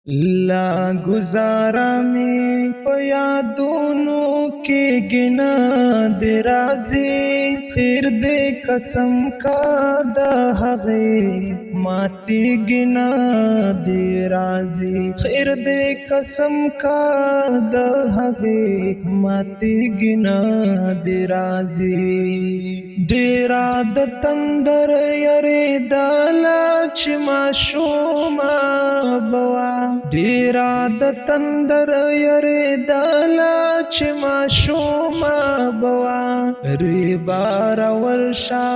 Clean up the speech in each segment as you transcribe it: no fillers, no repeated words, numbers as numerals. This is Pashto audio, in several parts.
لا گزارا می په یادونو کې گنا د رازي خیر دې قسم کا د هغه ماتي گنا د رازي خیر دې قسم کا د هغه ماتي گنا د رازي ډیر د تندر یری دالا چې ما شوما بوا ډیر د تندر یری دالا چې ما شوما بوا ری بار ورشا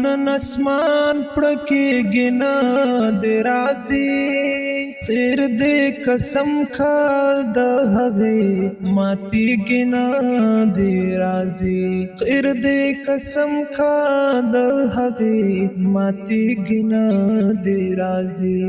نن اسمان پړکی گنا د رازي خیر دې قسم کار د هغه ماتي گنا د رازي خیر دې قسم کار د هغه ماتي گنا د رازي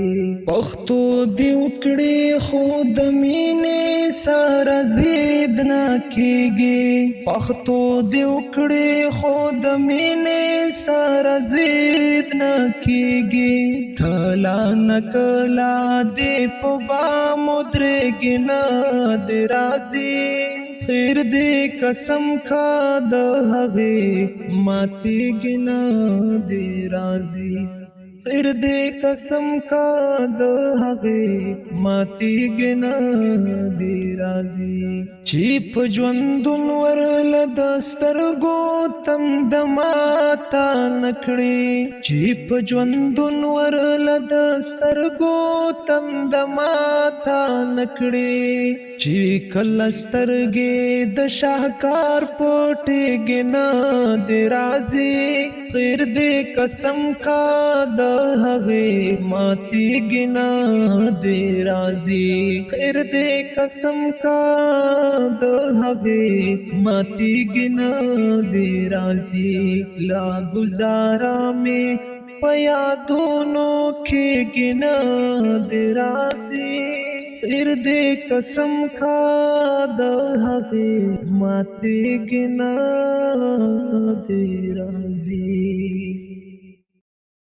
پختو دی وکړي خود مینه سره زید نه کیږي پختو دی وکړي خود مینه سره زید نه کیږي کلا نکلا دی په با مدره گنا د رازي خیر دې قسم کا د هغه ماتي گنا د رازي خیر دې قسم کا د هغه ماتي گنا دی رازي چې په ژوندون ورل د سترګو تند ماتا نکړي چې په ژوندون ورل د سترګو تند ماتا نکړي چې کله سترګې د شاهکار پټې گنا دی رازي خیر دې قسم کا د هغه ماتي گنا دی رازي خیر دې قسم کا د هغه ماتي گنا دی رازي لا گزارا می په یادونو کې گنا دی رازي خیر دې قسم کا د هغه ماتي گنا دی رازي